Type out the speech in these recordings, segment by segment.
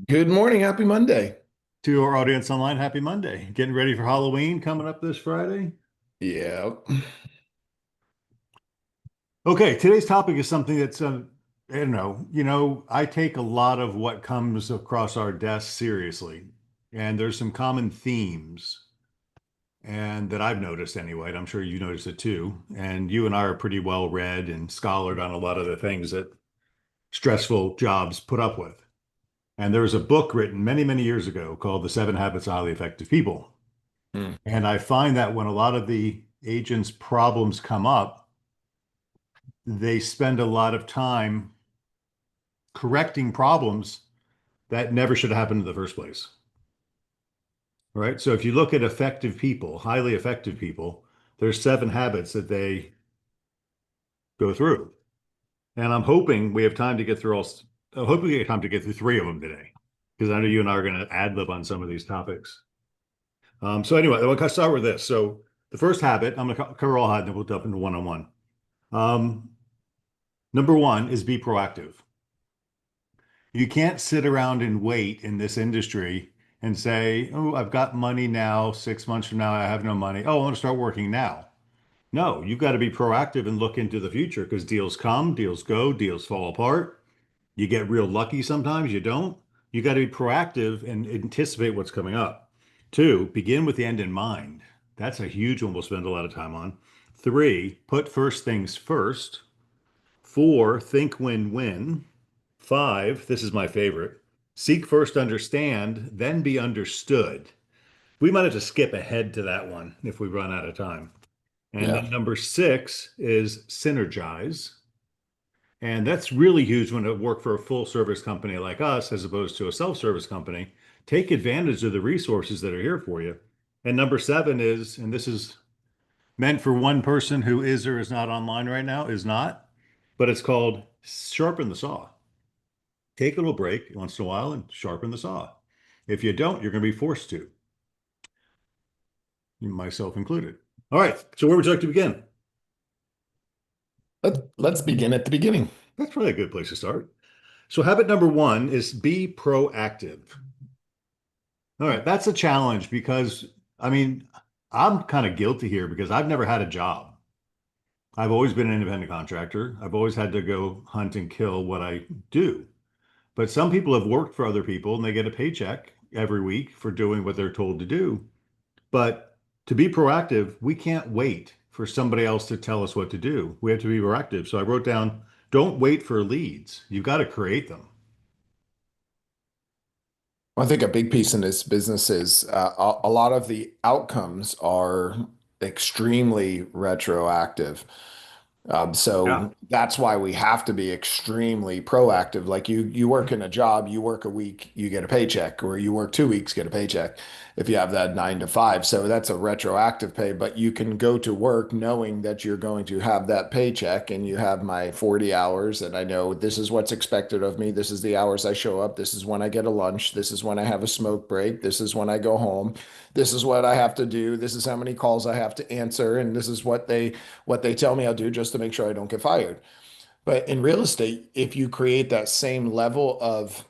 Good morning. Happy Monday. To our audience online, happy Monday. Getting ready for Halloween coming up this Friday. Yeah. Okay, today's topic is something that's, I don't know, I take a lot of what comes across our desk seriously. And there's some common themes and that I've noticed anyway, and I'm sure you noticed it too. And you and I are pretty well read and scholared on a lot of the things that stressful jobs put up with. And there was a book written many, many years ago called The Seven Habits of Highly Effective People. Hmm. And I find that when a lot of the agents' problems come up, they spend a lot of time correcting problems that never should have happened in the first place. Right. So if you look at effective people, highly effective people, there's seven habits that they go through. And I'm hoping we have time to get through all, I'm hoping we have time to get through three of them today, because I know you and I are going to ad lib on some of these topics. So anyway, I'm going to start with this. So the first habit, I'm going to cover all habits, and then we'll jump into one-on-one. Um, Number one is be proactive. You can't sit around and wait in this industry and say, oh, I've got money now. 6 months from now, I have no money. Oh, I want to start working now. No, you've got to be proactive and look into the future because deals come, deals go, deals fall apart. You get real lucky sometimes, you don't. You got to be proactive and anticipate what's coming up. Two, begin with the end in mind. That's a huge one we'll spend a lot of time on. Three, put first things first. Four, think win-win. Five, this is my favorite. Seek first, understand, then be understood. We might have to skip ahead to that one if we run out of time. And Yeah. then number six is synergize. And that's really huge when you work for a full service company like us, as opposed to a self-service company. Take advantage of the resources that are here for you. And number seven is, and this is meant for one person who is or is not online right now, is not, but it's called sharpen the saw. Take a little break once in a while and sharpen the saw. If you don't, you're going to be forced to, myself included. All right. So where would you like to begin? Let's begin at the beginning. That's probably a good place to start. So habit number one is be proactive. All right. That's a challenge because, I mean, I'm kind of guilty here because I've never had a job. I've always been an independent contractor. I've always had to go hunt and kill what I do. But some people have worked for other people and they get a paycheck every week for doing what they're told to do. But to be proactive, we can't wait for somebody else to tell us what to do. We have to be proactive. So I wrote down, don't wait for leads. You've got to create them. I think a big piece in this business is a lot of the outcomes are extremely retroactive. Yeah. So that's why we have to be extremely proactive. Like you work in a job, you work a week, you get a paycheck, or you work 2 weeks, get a paycheck if you have that 9 to 5. So that's a retroactive pay, but you can go to work knowing that you're going to have that paycheck and you have my 40 hours and I know this is what's expected of me. This is the hours I show up. This is when I get a lunch. This is when I have a smoke break. This is when I go home. This is what I have to do. This is how many calls I have to answer. And this is what they tell me I'll do just to make sure I don't get fired. But in real estate, if you create that same level of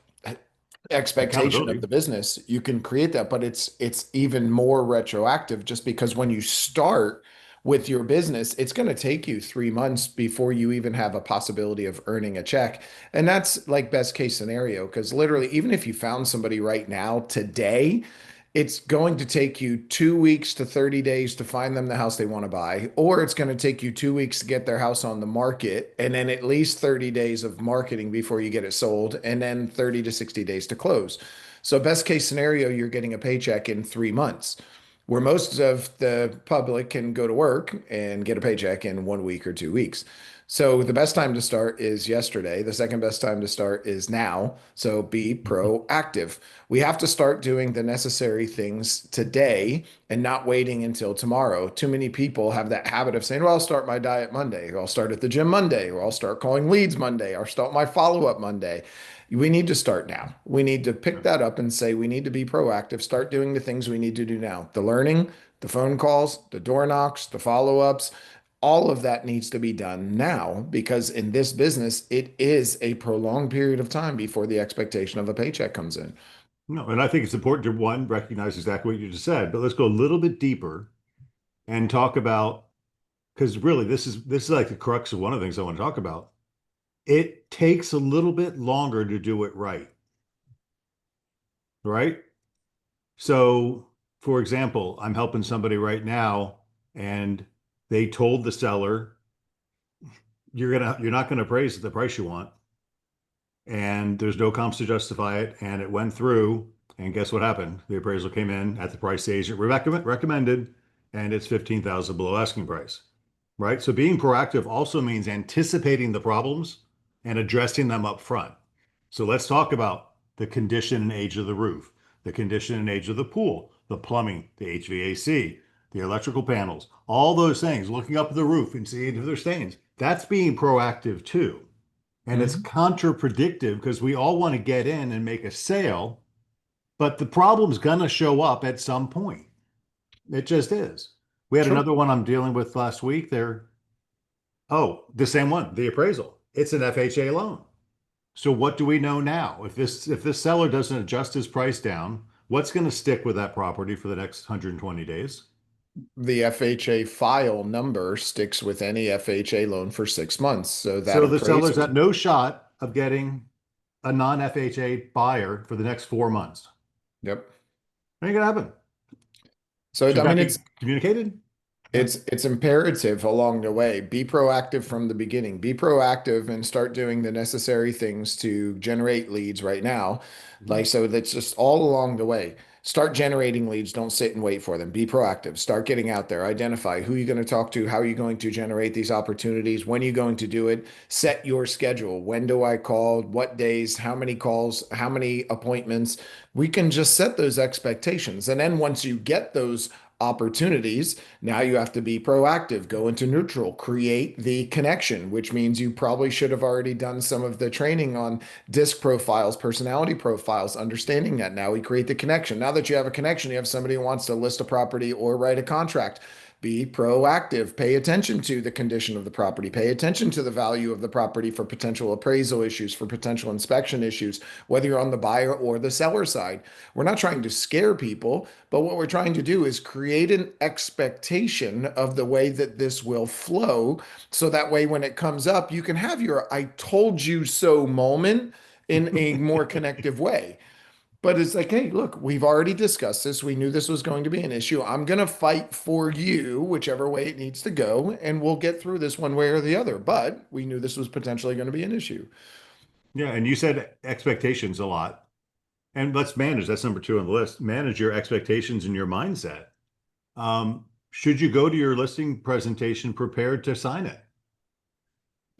expectation of Accountability. the business, you can create that, but it's even more retroactive just because when you start with your business, it's going to take you 3 months before you even have a possibility of earning a check. And that's like best case scenario, because literally, even if you found somebody right now today, it's going to take you 2 weeks to 30 days to find them the house they want to buy, or it's going to take you 2 weeks to get their house on the market, and then at least 30 days of marketing before you get it sold, and then 30 to 60 days to close. So, best case scenario, you're getting a paycheck in 3 months, where most of the public can go to work and get a paycheck in 1 week or 2 weeks. So the best time to start is yesterday. The second best time to start is now. So be proactive. We have to start doing the necessary things today and not waiting until tomorrow. Too many people have that habit of saying, well, I'll start my diet Monday, or I'll start at the gym Monday, or I'll start calling leads Monday, or start my follow-up Monday. We need to start now. We need to pick that up and say, we need to be proactive, start doing the things we need to do now. The learning, the phone calls, the door knocks, the follow-ups, All of that needs to be done now because in this business, it is a prolonged period of time before the expectation of a paycheck comes in. No, and I think it's important to one, recognize exactly what you just said, but let's go a little bit deeper and talk about, because really this is like the crux of one of the things I want to talk about. It takes a little bit longer to do it right, right? So, for example, I'm helping somebody right now, and they told the seller, you're not gonna appraise at the price you want, and there's no comps to justify it, and it went through, and guess what happened? The appraisal came in at the price the agent recommended, and it's 15,000 below asking price, right? So being proactive also means anticipating the problems and addressing them up front. So let's talk about the condition and age of the roof, the condition and age of the pool, the plumbing, the HVAC, the electrical panels, all those things, looking up at the roof and seeing if there's stains. That's being proactive too. And it's Mhm. contradictive because we all want to get in and make a sale, but the problem's going to show up at some point. It just is. We had Sure. another one I'm dealing with last week. Oh, the same one, the appraisal. It's an FHA loan. So what do we know now? If this seller doesn't adjust his price down, what's going to stick with that property for the next 120 days? The FHA file number sticks with any FHA loan for 6 months. So that So the seller's got appraisal. no shot of getting a non-FHA buyer for the next 4 months. Yep. Ain't gonna happen. So Should I that mean, be communicated? Yeah. it's imperative along the way. Be proactive from the beginning. Be proactive and start doing the necessary things to generate leads right now. Mhm. Like so that's just all along the way. Start generating leads. Don't sit and wait for them. Be proactive. Start getting out there. Identify who you're going to talk to, how are you going to generate these opportunities, when are you going to do it. Set your schedule. When do I call? What days? How many calls? How many appointments? We can just set those expectations. And then once you get those opportunities, now you have to be proactive, go into neutral, create the connection, which means you probably should have already done some of the training on disc profiles, personality profiles, understanding that. Now we create the connection. Now that you have a connection, you have somebody who wants to list a property or write a contract. Be proactive. Pay attention to the condition of the property. Pay attention to the value of the property for potential appraisal issues, for potential inspection issues, whether you're on the buyer or the seller side. We're not trying to scare people, but what we're trying to do is create an expectation of the way that this will flow. So that way, when it comes up, you can have your I told you so moment in a more connective way. But it's like, hey, look, we've already discussed this. We knew this was going to be an issue. I'm going to fight for you, whichever way it needs to go, and we'll get through this one way or the other. But we knew this was potentially going to be an issue. Yeah, and you said expectations a lot. And let's manage, that's number two on the list. Manage your expectations and your mindset. Should you go to your listing presentation prepared to sign it?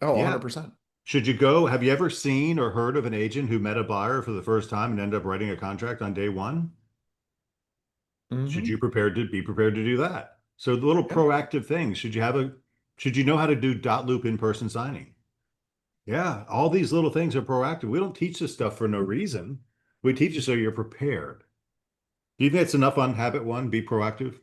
Oh, Yeah. 100%. Should you go? Have you ever seen or heard of an agent who met a buyer for the first time and ended up writing a contract on day one? Should Hmm. you be prepared to do that? So the little Yep. proactive things. Should you know how to do dot loop in-person signing? Yeah, all these little things are proactive. We don't teach this stuff for no reason. We teach you so you're prepared. Do you think it's enough on habit one? Be proactive.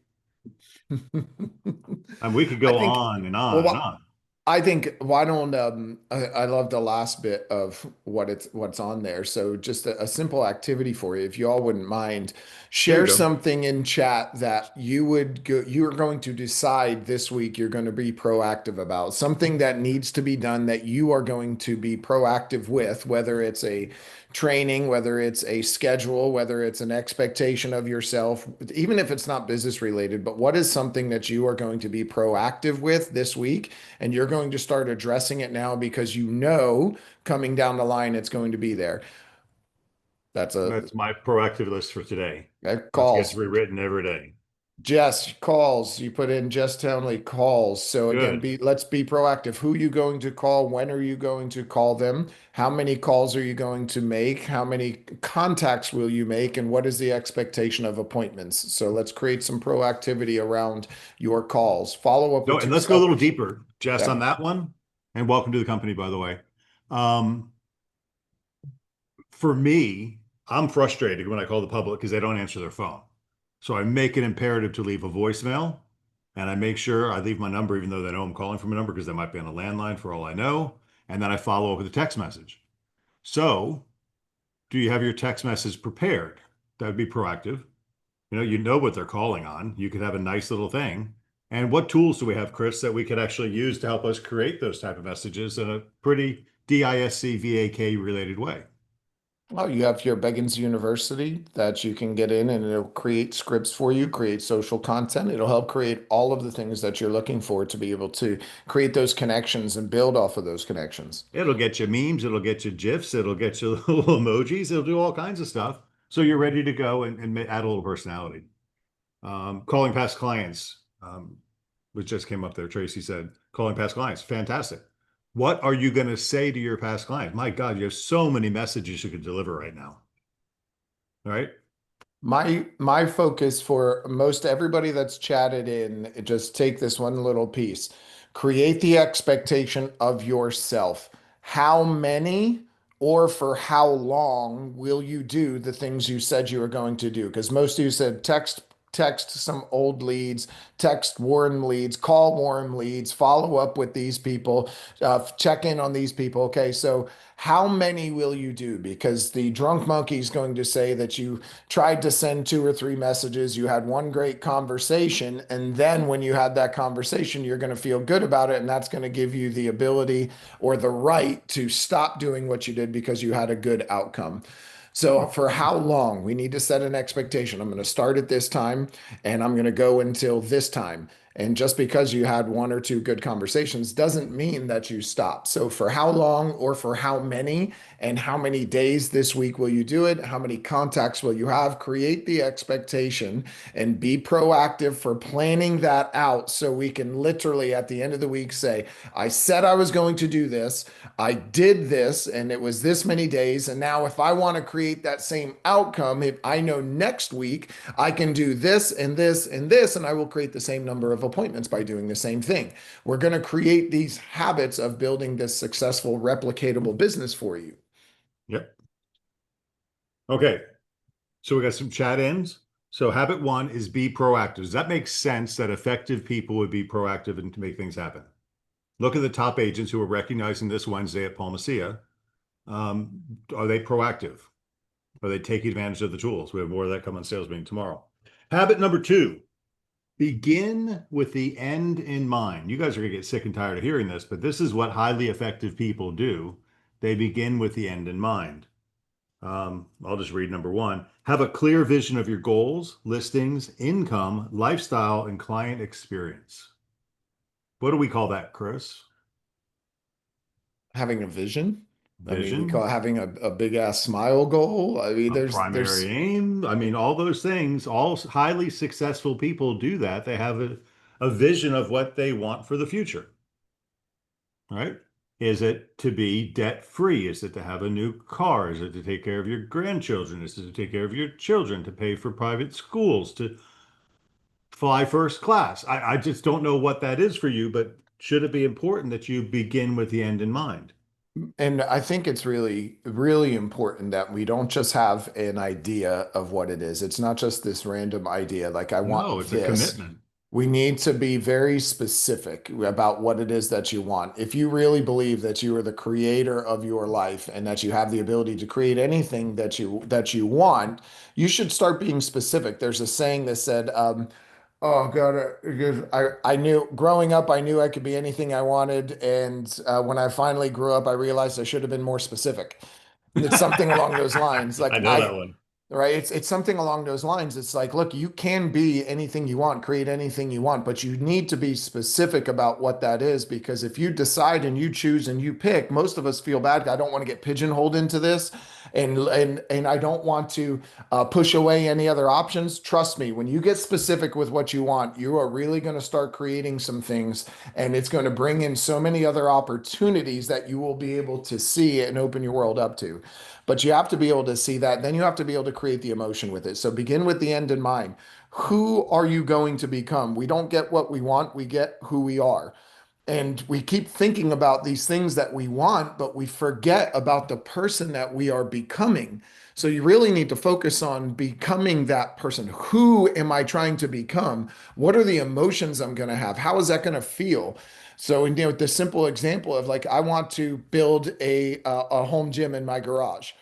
And we could I go think, on and on and well, on. I think why don't I love the last bit of what's on there. So just a simple activity for you, if you all wouldn't mind, There you share go. something in chat that you are going to decide this week you're going to be proactive about. Something that needs to be done that you are going to be proactive with, whether it's a training, whether it's a schedule, whether it's an expectation of yourself, even if it's not business related, but what is something that you are going to be proactive with this week? And you're going to start addressing it now because you know coming down the line it's going to be there. That's That's my proactive list for today. that That gets calls. rewritten every day. Jess calls. You put in Jess Townley calls. So again, Good. let's be proactive. Who are you going to call? When are you going to call them? How many calls are you going to make? How many contacts will you make? And what is the expectation of appointments? So let's create some proactivity around your calls. Follow up No, with and your let's go a little sellers. deeper, Jess, on Yep. that one. And welcome to the company, by the way. Um, for me, I'm frustrated when I call the public because they don't answer their phone. So I make it imperative to leave a voicemail And I make sure I leave my number, even though they know I'm calling from a number, because they might be on a landline for all I know. And then I follow up with a text message. So, do you have your text message prepared? That would be proactive. You know what they're calling on. You could have a nice little thing. And what tools do we have, Chris, that we could actually use to help us create those type of messages in a pretty DISC related way? Oh, you have your Beggins University that you can get in and it'll create scripts for you, create social content. It'll help create all of the things that you're looking for to be able to create those connections and build off of those connections. It'll get you memes, it'll get you GIFs, it'll get you little emojis, it'll do all kinds of stuff. So you're ready to go and add a little personality. Calling past clients, which just came up there. Tracy said, calling past clients, fantastic. What are you going to say to your past clients? My God, you have so many messages you could deliver right now. All right. My focus for most everybody that's chatted in, just take this one little piece. Create the expectation of yourself. How many or for how long will you do the things you said you were going to do? Because most of you said text some old leads, text warm leads, call warm leads, follow up with these people, check in on these people. Okay, so how many will you do? Because the drunk monkey is going to say that you tried to send two or three messages, you had one great conversation, and then when you had that conversation, you're going to feel good about it, and that's going to give you the ability or the right to stop doing what you did because you had a good outcome. So, for how long? We need to set an expectation. I'm going to start at this time and I'm going to go until this time. And just because you had one or two good conversations doesn't mean that you stop. So, for how long or for how many and how many days this week will you do it? How many contacts will you have? Create the expectation and be proactive for planning that out so we can literally at the end of the week say, I said I was going to do this. I did this and it was this many days. And now, if I want to create that same outcome, if I know next week I can do this and this and this, and I will create the same number of appointments by doing the same thing. We're going to create these habits of building this successful, replicatable business for you. Yep. Okay. So we got some chat ins. So habit one is be proactive. Does that make sense that effective people would be proactive and to make things happen? Look at the top agents who are recognizing this Wednesday at Palmacia. Are they proactive? Are they taking advantage of the tools? We have more of that coming sales meeting tomorrow. Habit number two, begin with the end in mind. You guys are going to get sick and tired of hearing this, but this is what highly effective people do. They begin with the end in mind. I'll just read number one. Have a clear vision of your goals, listings, income, lifestyle, and client experience. What do we call that, Chris? Having a vision. I mean, we call Vision, it having a big ass smile goal. I mean, a there's primary aim. I mean, all those things, all highly successful people do that. They have a vision of what they want for the future, right? Is it to be debt free? Is it to have a new car? Is it to take care of your grandchildren? Is it to take care of your children, to pay for private schools, to fly first class? I just don't know what that is for you, but should it be important that you begin with the end in mind? And I think it's really, really important that we don't just have an idea of what it is. It's not just this random idea, like I No, want it's a this. commitment. We need to be very specific about what it is that you want. If you really believe that you are the creator of your life and that you have the ability to create anything that you want, you should start being specific. There's a saying that said, oh God, I knew growing up, I knew I could be anything I wanted, and when I finally grew up, I realized I should have been more specific. It's something along those lines. I Like know that one. right? It's something along those lines. It's like, look, you can be anything you want, create anything you want, but you need to be specific about what that is because if you decide and you choose and you pick, most of us feel bad. I don't want to get pigeonholed into this, and I don't want to push away any other options. Trust me, when you get specific with what you want, you are really going to start creating some things, and it's going to bring in so many other opportunities that you will be able to see and open your world up to. But you have to be able to see that. Then you have to be able to create the emotion with it. So begin with the end in mind. Who are you going to become? We don't get what we want, we get who we are. And we keep thinking about these things that we want, but we forget about the person that we are becoming. So you really need to focus on becoming that person. Who am I trying to become? What are the emotions I'm going to have? How is that going to feel? So, the simple example of like, I want to build a home gym in my garage.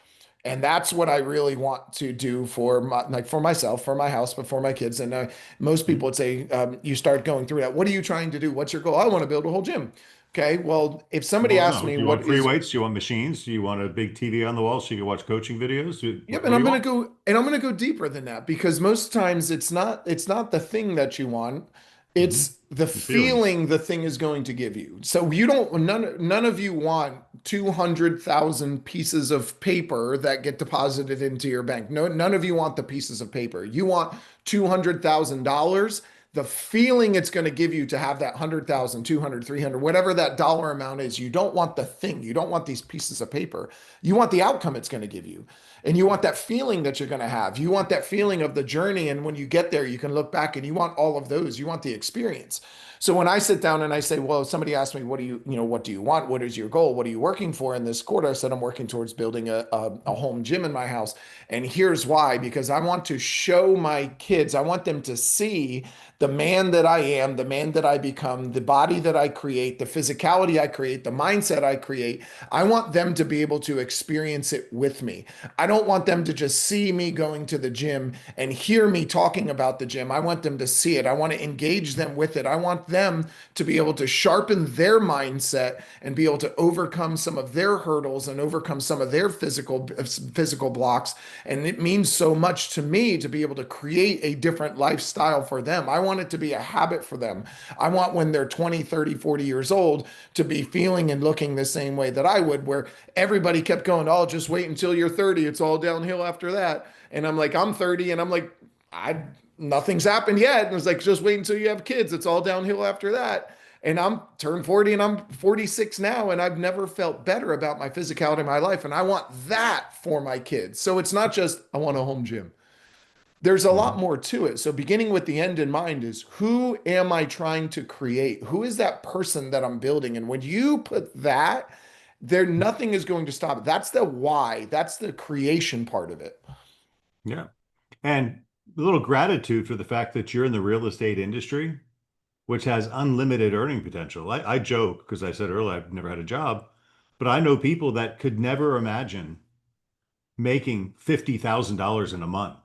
And that's what I really want to do for for myself, for my house, but for my kids. And most people would say, you start going through that. What are you trying to do? What's your goal? I want to build a whole gym. Okay. Well, if somebody Well, asks no. me Do you want what free is weights? Do you want machines? Do you want a big TV on the wall so you can watch coaching videos? Yep, What and do you want? I'm gonna go deeper than that because most times it's not the thing that you want, Hmm. it's the The feeling. feeling the thing is going to give you. So you don't none of you want 200,000 pieces of paper that get deposited into your bank. No, none of you want the pieces of paper. You want $200,000. The feeling it's going to give you to have that 100,000, 200, 300, whatever that dollar amount is. You don't want the thing. You don't want these pieces of paper. You want the outcome it's going to give you. And you want that feeling that you're going to have. You want that feeling of the journey. And when you get there, you can look back and you want all of those. You want the experience. So when I sit down and I say, well, somebody asked me, what do you want? What is your goal? What are you working for in this quarter? I said, I'm working towards building a home gym in my house. And here's why, because I want to show my kids, I want them to see the man that I am, the man that I become, the body that I create, the physicality I create, the mindset I create. I want them to be able to experience it with me. I don't want them to just see me going to the gym and hear me talking about the gym. I want them to see it. I want to engage them with it. I want them to be able to sharpen their mindset and be able to overcome some of their hurdles and overcome some of their physical blocks. And it means so much to me to be able to create a different lifestyle for them. I want it to be a habit for them. I want when they're 20, 30, 40 years old to be feeling and looking the same way that I would, where everybody kept going, oh, just wait until you're 30. It's all downhill after that. And I'm like, I'm 30 and I'm like, I nothing's happened yet. And it's like, just wait until you have kids. It's all downhill after that. And I'm turned 40 and I'm 46 now, and I've never felt better about my physicality in my life. And I want that for my kids. So it's not just, I want a home gym. There's a lot Mhm. more to it. So beginning with the end in mind is who am I trying to create? Who is that person that I'm building? And when you put that, there nothing is going to stop it. That's the why. That's the creation part of it. Yeah. And a little gratitude for the fact that you're in the real estate industry, which has unlimited earning potential. I joke because I said earlier I've never had a job, but I know people that could never imagine making $50,000 in a month.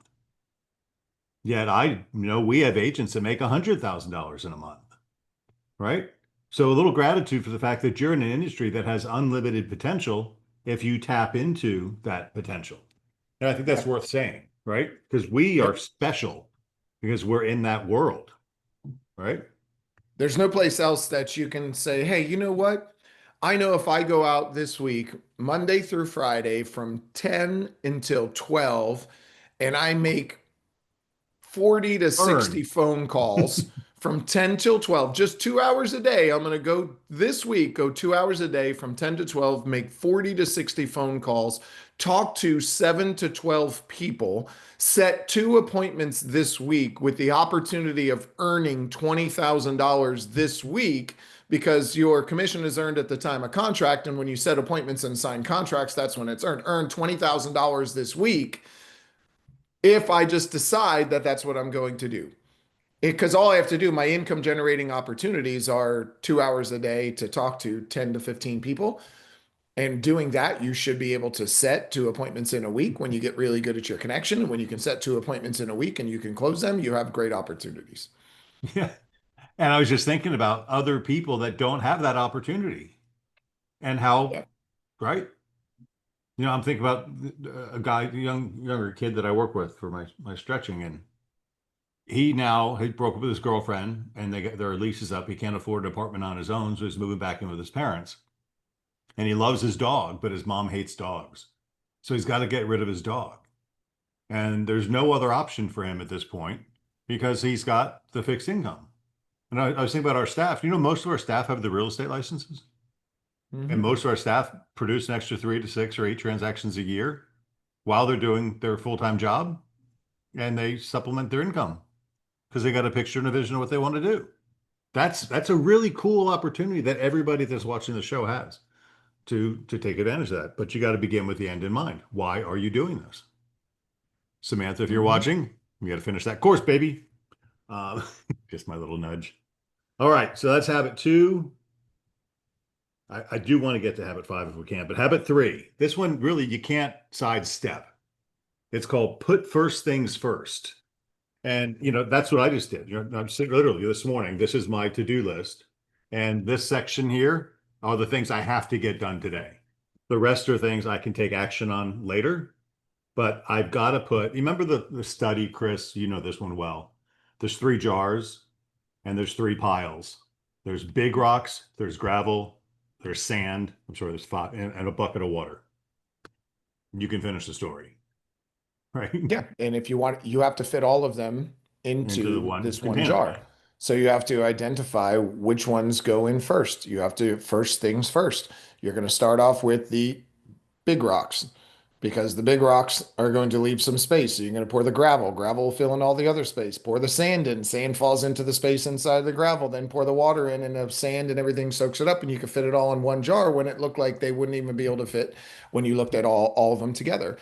Yet I know we have agents that make $100,000 in a month, right? So a little gratitude for the fact that you're in an industry that has unlimited potential if you tap into that potential. And I think that's Yeah. worth saying, right? Because we are Yep. special because we're in that world, right? There's no place else that you can say, hey, you know what? I know if I go out this week, Monday through Friday from 10 until 12, and I make 40 to 60 Earn. phone calls from 10 till 12, just 2 hours a day. I'm going to go this week, go 2 hours a day from 10 to 12, make 40 to 60 phone calls, talk to 7 to 12 people, set 2 appointments this week with the opportunity of earning $20,000 this week because your commission is earned at the time of contract. And when you set appointments and sign contracts, that's when it's earned. Earn $20,000 this week if I just decide that that's what I'm going to do. Because all I have to do, my income generating opportunities are 2 hours a day to talk to 10 to 15 people. And doing that, you should be able to set 2 appointments in a week when you get really good at your connection. And when you can set 2 appointments in a week and you can close them, you have great opportunities. Yeah. And I was just thinking about other people that don't have that opportunity and how, Yeah. right? I'm thinking about a guy, a younger kid that I work with for my stretching, and he broke up with his girlfriend, and their lease is up. He can't afford an apartment on his own, so he's moving back in with his parents. And he loves his dog, but his mom hates dogs, so he's got to get rid of his dog. And there's no other option for him at this point because he's got the fixed income. And I was thinking about our staff. Most of our staff have the real estate licenses. And Mhm. most of our staff produce an extra 3 to 6 or 8 transactions a year while they're doing their full-time job, and they supplement their income because they got a picture and a vision of what they want to do. That's a really cool opportunity that everybody that's watching the show has to take advantage of that. But you got to begin with the end in mind. Why are you doing this? Samantha, if you're Mhm. watching, you got to finish that course, baby. Um, just my little nudge. All right, so that's habit two. I do want to get to habit five if we can, but habit three, this one really you can't sidestep. It's called put first things first. And that's what I just did. I'm sitting literally this morning. This is my to-do list. And this section here are the things I have to get done today. The rest are things I can take action on later. But I've got to put, you remember the study, Chris? You know this one well. There's three jars and there's three piles. There's big rocks, there's gravel, there's sand. I'm sorry, there's five, and a bucket of water. You can finish the story, right? Yeah, and if you want, you have to fit all of them Into the into one this one container, jar. right? So you have to identify which ones go in first. You have to first things first. You're going to start off with the big rocks because the big rocks are going to leave some space. So you're going to pour the gravel. Gravel will fill in all the other space. Pour the sand in. Sand falls into the space inside the gravel. Then pour the water in, and the sand and everything soaks it up, and you can fit it all in one jar when it looked like they wouldn't even be able to fit when you looked at all of them together.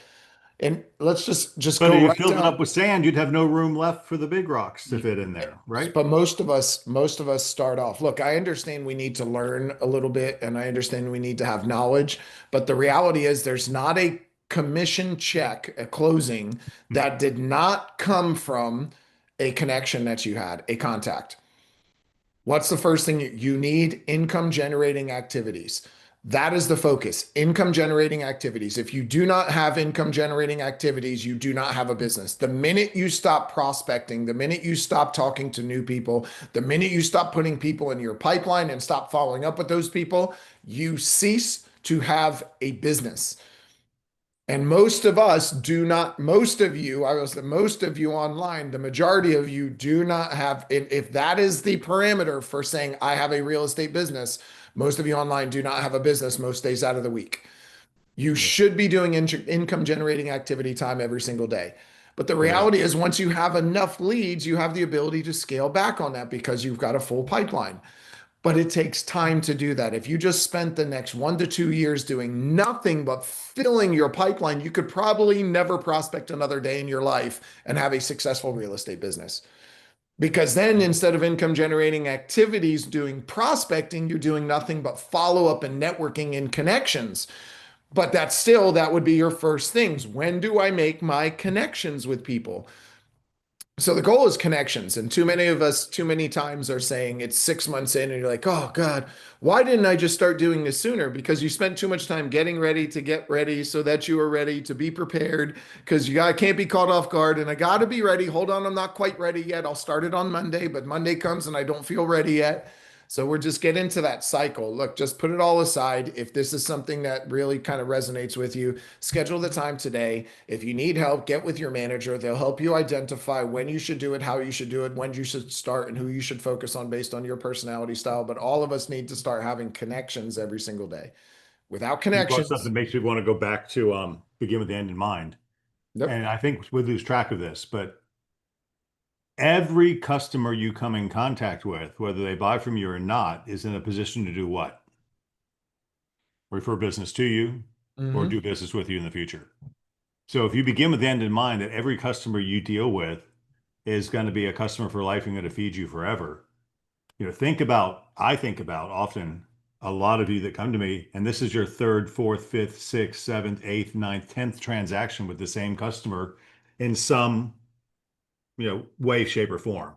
And let's just But go if you right filled it down. up with sand, you'd have no room left for the big rocks to fit in there, right? But most of us start off. Look, I understand we need to learn a little bit and I understand we need to have knowledge, but the reality is there's not a commission check, a closing that did not come from a connection that you had, a contact. What's the first thing you need? Income generating activities. That is the focus. Income generating activities. If you do not have income generating activities, you do not have a business. The minute you stop prospecting, the minute you stop talking to new people, the minute you stop putting people in your pipeline and stop following up with those people, you cease to have a business. And most of us do not, most of you, I will say, most of you online, the majority of you do not have, if that is the parameter for saying, I have a real estate business, most of you online do not have a business most days out of the week. You Yeah. should be doing income generating activity time every single day. But the Yeah. reality is, once you have enough leads, you have the ability to scale back on that because you've got a full pipeline. But it takes time to do that. If you just spent the next 1 to 2 years doing nothing but filling your pipeline, you could probably never prospect another day in your life and have a successful real estate business. Because then instead of income generating activities doing prospecting, you're doing nothing but follow up and networking and connections. But that's still, that would be your first things. When do I make my connections with people? So the goal is connections. And too many of us, too many times are saying it's 6 months in and you're like, oh God, why didn't I just start doing this sooner? Because you spent too much time getting ready to get ready so that you are ready to be prepared because can't be caught off guard. And I got to be ready. Hold on, I'm not quite ready yet. I'll start it on Monday, but Monday comes and I don't feel ready yet. So we're just get into that cycle. Look, just put it all aside. If this is something that really kind of resonates with you, schedule the time today. If you need help, get with your manager. They'll help you identify when you should do it, how you should do it, when you should start, and who you should focus on based on your personality style. But all of us need to start having connections every single day. Without You brought something connections, that makes me want to go back to begin with the end in mind. nope. And I think we lose track of this, but every customer you come in contact with, whether they buy from you or not, is in a position to do what? Refer business to you or do Mm-hmm. business with you in the future. So if you begin with the end in mind that every customer you deal with is going to be a customer for life and going to feed you forever, I think about often a lot of you that come to me, and this is your third, fourth, fifth, sixth, seventh, eighth, ninth, 10th transaction with the same customer in some, way, shape, or form.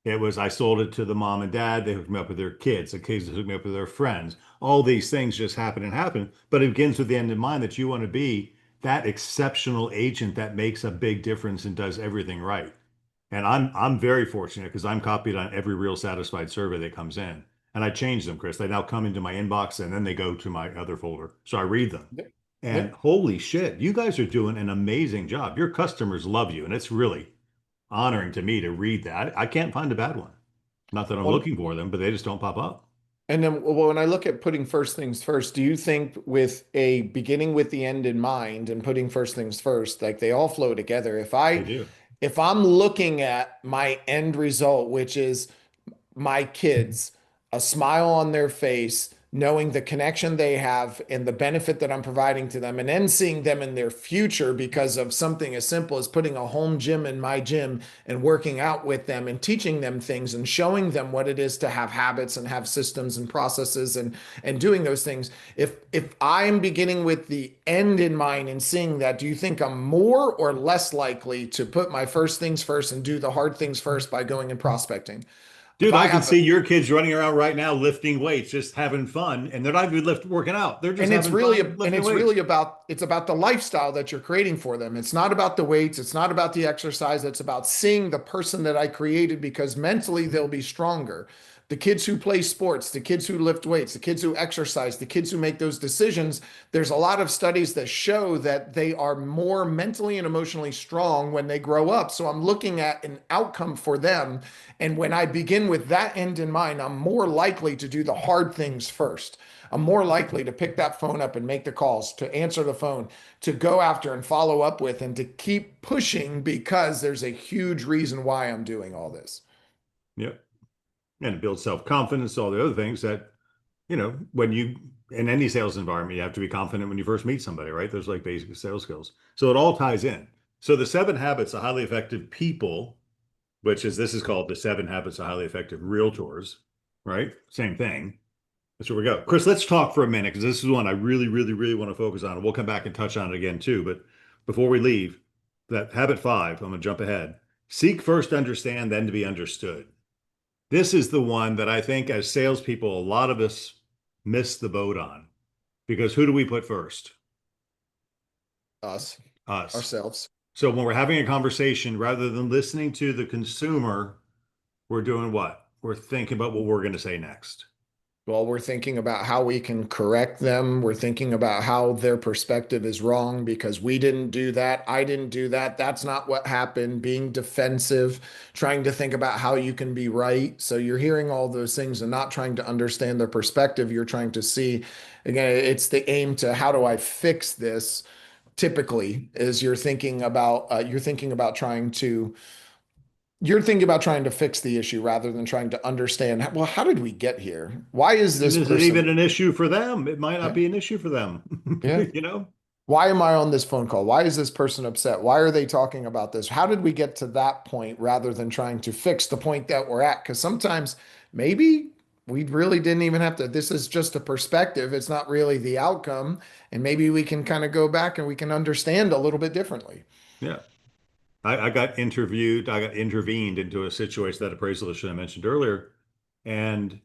It was I sold it to the mom and dad. They hooked me up with their kids. The kids hooked me up with their friends. All these things just happen and happen. But it begins with the end in mind that you want to be that exceptional agent that makes a big difference and does everything right. And I'm very fortunate because I'm copied on every Real Satisfied survey that comes in. And I change them, Chris. They now come into my inbox and then they go to my other folder. So I read them. Yep. And Yep. holy shit, you guys are doing an amazing job. Your customers love you. And it's really honoring to me to read that. I can't find a bad one. Not that I'm Well, looking for them, but they just don't pop up. and then well, when I look at putting first things first, do you think with a beginning with the end in mind and putting first things first, like they all flow together? They do. If I'm looking at my end result, which is my kids, a smile on their face, knowing the connection they have and the benefit that I'm providing to them, and then seeing them in their future because of something as simple as putting a home gym in my gym and working out with them and teaching them things and showing them what it is to have habits and have systems and processes and doing those things. If I'm beginning with the end in mind and seeing that, do you think I'm more or less likely to put my first things first and do the hard things first by going and prospecting? If Dude, I I can have see your kids running around right now lifting weights, just having fun, and they're not even working out. They're just and it's having really fun and lifting it's weights. really about it's about the lifestyle that you're creating for them. It's not about the weights, it's not about the exercise, it's about seeing the person that I created, because mentally they'll be stronger. The kids who play sports, the kids who lift weights, the kids who exercise, the kids who make those decisions, there's a lot of studies that show that they are more mentally and emotionally strong when they grow up. So I'm looking at an outcome for them, and when I begin with that end in mind, I'm more likely to do the hard things first. I'm more likely to pick that phone up and make the calls, to answer the phone, to go after and follow up with, and to keep pushing, because there's a huge reason why I'm doing all this. Yep. And it builds self-confidence, all the other things that, when you, in any sales environment, you have to be confident when you first meet somebody, right? There's like basic sales skills. So it all ties in. So the 7 habits of highly effective people, which is, this is called the 7 habits of highly effective realtors, right? Same thing. That's where we go. Chris, let's talk for a minute because this is one I really, really, really want to focus on. And we'll come back and touch on it again too. But before we leave, that habit 5, I'm going to jump ahead. Seek first to understand, then to be understood. This is the one that I think as salespeople, a lot of us miss the boat on because who do we put first? Us, Us. ourselves. So when we're having a conversation, rather than listening to the consumer, we're doing what? We're thinking about what we're going to say next. Well, we're thinking about how we can correct them. We're thinking about how their perspective is wrong because we didn't do that. I didn't do that. That's not what happened. Being defensive, trying to think about how you can be right. So you're hearing all those things and not trying to understand their perspective. You're trying to see, again, it's the aim to how do I fix this? Typically, is you're thinking about trying to fix the issue rather than trying to understand, well, how did we get here? Why is And this is it person? even an issue for them? It might not Yeah, be an issue for them. yeah. You know? Why am I on this phone call? Why is this person upset? Why are they talking about this? How did we get to that point rather than trying to fix the point that we're at? Because sometimes maybe we really didn't even have to. This is just a perspective. It's not really the outcome. And maybe we can kind of go back and we can understand a little bit differently. Yeah. I got intervened into a situation, that appraisal issue I mentioned earlier. And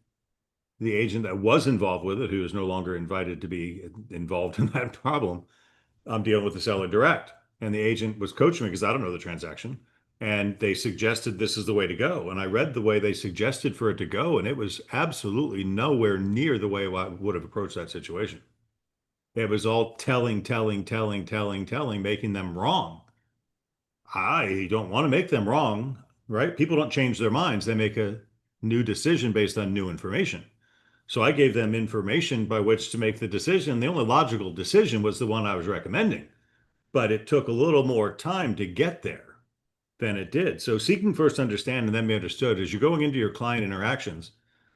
the agent that was involved with it, who is no longer invited to be involved in that problem, I'm dealing with the seller direct. And the agent was coaching me because I don't know the transaction. And they suggested this is the way to go. And I read the way they suggested for it to go, and it was absolutely nowhere near the way I would have approached that situation. It was all telling, making them wrong. I don't want to make them wrong, right? People don't change their minds. They make a new decision based on new information. So I gave them information by which to make the decision. The only logical decision was the one I was recommending, but it took a little more time to get there than it did. So seeking first to understand and then be understood as you're going into your client interactions,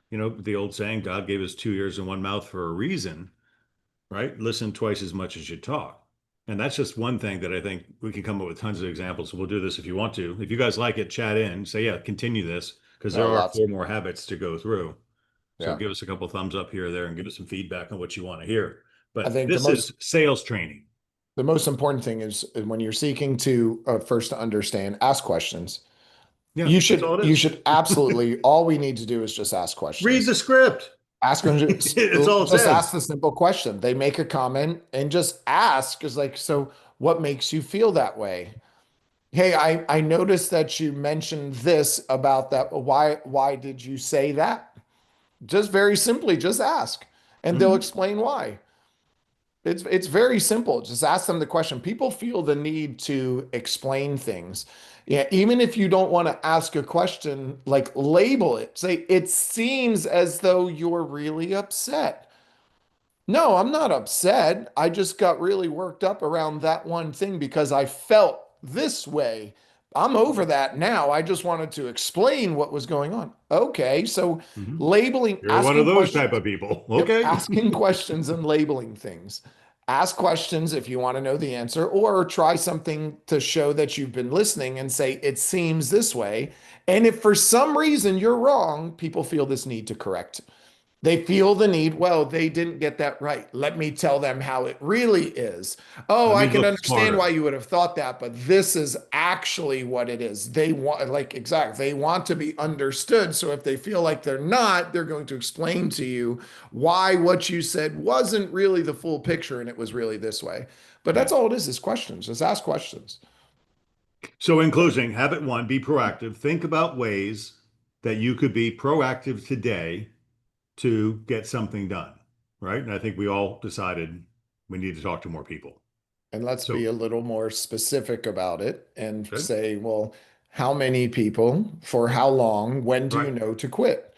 the old saying, God gave us 2 ears and one mouth for a reason, right? Listen twice as much as you talk. And that's just one thing that I think we can come up with tons of examples. So we'll do this if you want to. If you guys like it, chat in, say, yeah, continue this, because there are Lots. 4 more habits to go through. So Yeah. give us a couple thumbs up here or there and give us some feedback on what you want to hear. I But think the this most is sales training. the most important thing is when you're seeking to first to understand, ask questions. Yeah, You that's should all it you is. should absolutely, all we need to do is just ask Read questions. the script. Ask them, It's all it just ask says. the simple question. They make a comment and just ask is like, so what makes you feel that way? Hey, I noticed that you mentioned this about that. Why did you say that? Just very simply, just ask and they'll Mhm. explain why. It's very simple. Just ask them the question. People feel the need to explain things. Yeah, even if you don't want to ask a question, like label it. Say, it seems as though you're really upset. No, I'm not upset. I just got really worked up around that one thing because I felt this way. I'm over that now. I just wanted to explain what was going on. Okay, so Mhm. labeling, You're one of asking those type questions. of people. Yep, Okay. asking questions and labeling things. Ask questions if you want to know the answer, or try something to show that you've been listening and say, it seems this way. And if for some reason you're wrong, people feel this need to correct. They feel the need, well, they didn't get that right. Let me tell them how it really is. Oh, Let I me can look understand why smarter. you would have thought that, but this is actually what it is. They want, like, exact, they want to be understood. So if they feel like they're not, they're going to explain to you why what you said wasn't really the full picture and it was really this way. But Yeah. that's all it is questions. Just ask questions. So in closing, habit one, be proactive. Think about ways that you could be proactive today to get something done, right? And I think we all decided we need to talk to more people. And let's So be a little more specific about it and good. say, well, how many people, for how long, when do you Right. know to quit?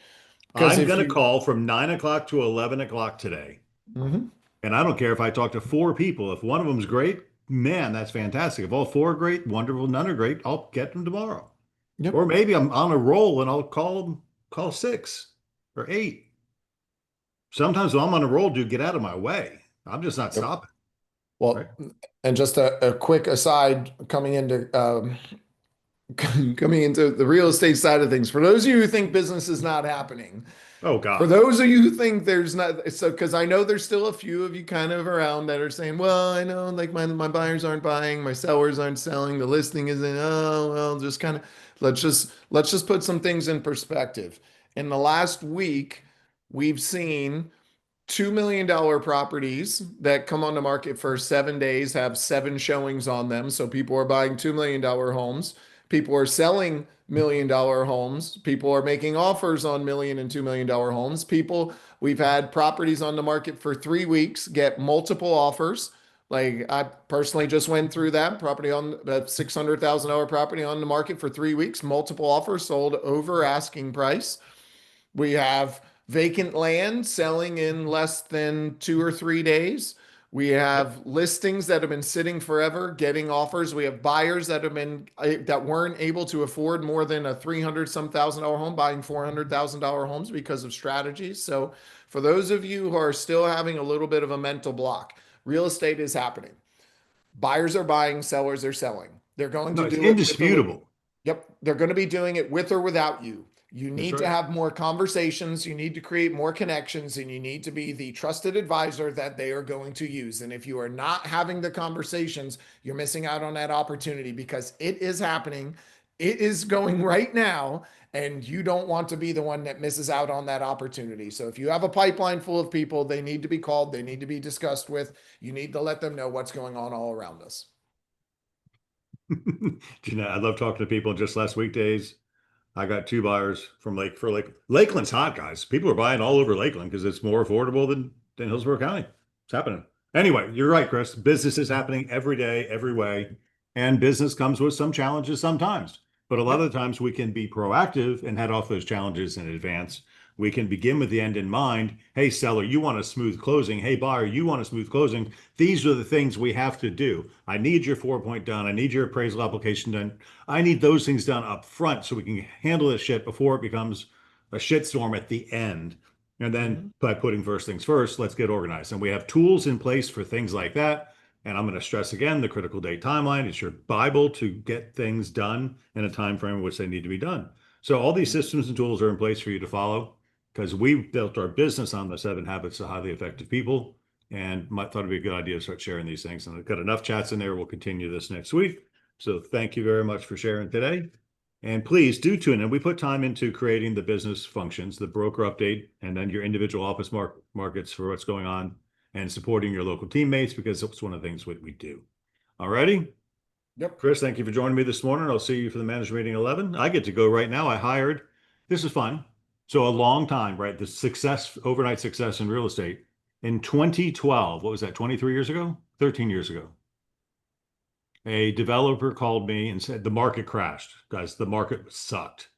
Because I'm if going to you, call from 9 o'clock to 11 o'clock today. Mhm. And I don't care if I talk to four people. If one of them's great, man, that's fantastic. If all four are great, wonderful. None are great, I'll get them tomorrow. Yep. Or maybe I'm on a roll and I'll call six or eight. Sometimes when I'm on a roll, dude, get out of my way. I'm just not Yep. stopping. Right. Well, and just a quick aside coming into the real estate side of things, for those of you who think business is not happening, Oh for God. those of you who think there's not, so because I know there's still a few of you kind of around that are saying, well, I know like my buyers aren't buying, my sellers aren't selling, the listing isn't, oh, well, just kind of let's just put some things in perspective. In the last week, we've seen $2 million properties that come on the market for 7 days have seven showings on them. So people are buying $2 million homes. People are selling $1 million homes. People are making offers on million and $2 million homes. We've had properties on the market for 3 weeks get multiple offers. Like I personally just went through that property on that $600,000 property on the market for 3 weeks, multiple offers sold over asking price. We have vacant land selling in less than 2 or 3 days. We Yep. have listings that have been sitting forever, getting offers. We have buyers that weren't able to afford more than a 300 some thousand dollar home, buying $400,000 homes because of strategies. So, for those of you who are still having a little bit of a mental block, real estate is happening. Buyers are buying, sellers are selling. They're going No, to it's do it with or indisputable. Yep, they're going to be doing it with or without you. You That's need to right. have more conversations, you need to create more connections, and you need to be the trusted advisor that they are going to use. And if you are not having the conversations, you're missing out on that opportunity because it is happening. It is going right now, and you don't want to be the one that misses out on that opportunity. So if you have a pipeline full of people, they need to be called, they need to be discussed with. You need to let them know what's going on all around us. I love talking to people. Just last weekdays, I got two buyers from Lakeland's hot, guys. People are buying all over Lakeland because it's more affordable than Hillsborough County. It's happening. Anyway, you're right, Chris. Business is happening every day, every way, and business comes with some challenges sometimes. But a lot Yep. of the times we can be proactive and head off those challenges in advance. We can begin with the end in mind. Hey, seller, you want a smooth closing. Hey, buyer, you want a smooth closing. These are the things we have to do. I need your 4-point done. I need your appraisal application done. I need those things done up front so we can handle this shit before it becomes a shitstorm at the end. And then Mhm. by putting first things first, let's get organized. And we have tools in place for things like that. And I'm going to stress again the critical date timeline. It's your Bible to get things done in a time frame in which they need to be done. So all these systems and tools are in place for you to follow because we've built our business on the 7 habits of highly effective people. And I thought it'd be a good idea to start sharing these things. And I've got enough chats in there. We'll continue this next week. So thank you very much for sharing today. And please do tune in. We put time into creating the business functions, the broker update, and then your individual office markets for what's going on and supporting your local teammates because it's one of the things we do. All righty. Yep. Chris, thank you for joining me this morning. I'll see you for the management meeting 11. I get to go right now. I hired, this is fun. So a long time, right? The success, overnight success in real estate. In 2012, what was that, 23 years ago? 13 years ago. A developer called me and said the market crashed. Guys, the market sucked.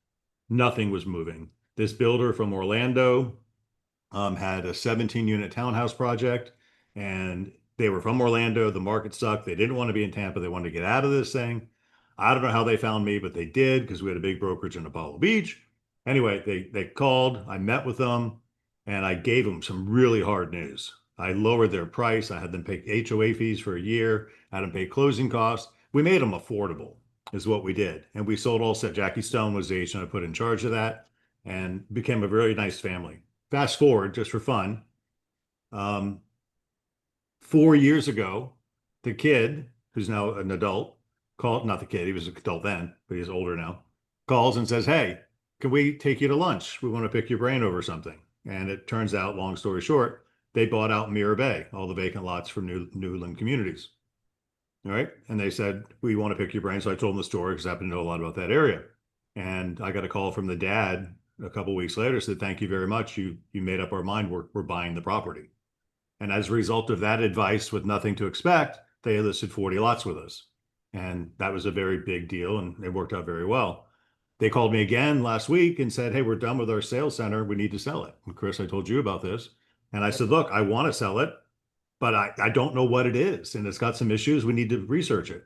Nothing was moving. This builder from Orlando had a 17-unit townhouse project, and they were from Orlando. The market sucked. They didn't want to be in Tampa. They wanted to get out of this thing. I don't know how they found me, but they did because we had a big brokerage in Apollo Beach. Anyway, they called, I met with them, and I gave them some really hard news. I lowered their price. I had them pay HOA fees for a year, had them pay closing costs. We made them affordable, is what we did. And we sold all set. Jackie Stone was the agent I put in charge of that and became a very nice family. Fast forward, just for fun, 4 years ago, the kid, who's now an adult, called, not the kid, he was an adult then, but he's older now, calls and says, "Hey, can we take you to lunch? We want to pick your brain over something." And it turns out, long story short, they bought out Mirror Bay, all the vacant lots from Newland Communities. All right. And they said, "We want to pick your brain." So I told them the story because I happen to know a lot about that area. And I got a call from the dad a couple of weeks later, said, "Thank you very much. You made up our mind. We're buying the property." And as a result of that advice, with nothing to expect, they listed 40 lots with us. And that was a very big deal, and it worked out very well. They called me again last week and said, "Hey, we're done with our sales center. We need to sell it." And Chris, I told you about this. And I Yep. said, "Look, I want to sell it, but I don't know what it is. And it's got some issues. We need to research it."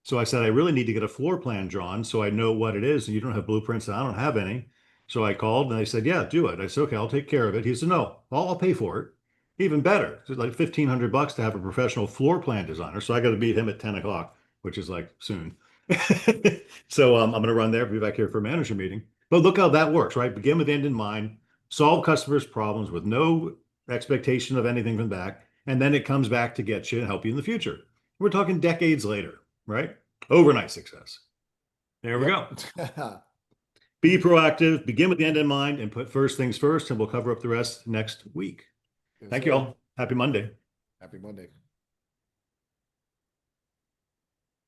So I said, "I really need to get a floor plan drawn so I know what it is. And you don't have blueprints, and I don't have any." So I called and they said, "Yeah, do it." I said, "Okay, I'll take care of it." He said, "No, I'll pay for it." Even better. It's like $1,500 to have a professional floor plan designer. So I got to meet him at 10 o'clock, which is like soon. So I'm going to run there, be back here for a manager meeting. But look how that works, right? Begin with the end in mind, solve customers' problems with no expectation of anything from back, and then it comes back to get you and help you in the future. We're talking decades later, right? Overnight success. There we go. Yep. Be proactive, begin with the end in mind, and put first things first, and we'll cover up the rest next week. Yes, Thank you sir. all. Happy Monday. Happy Monday.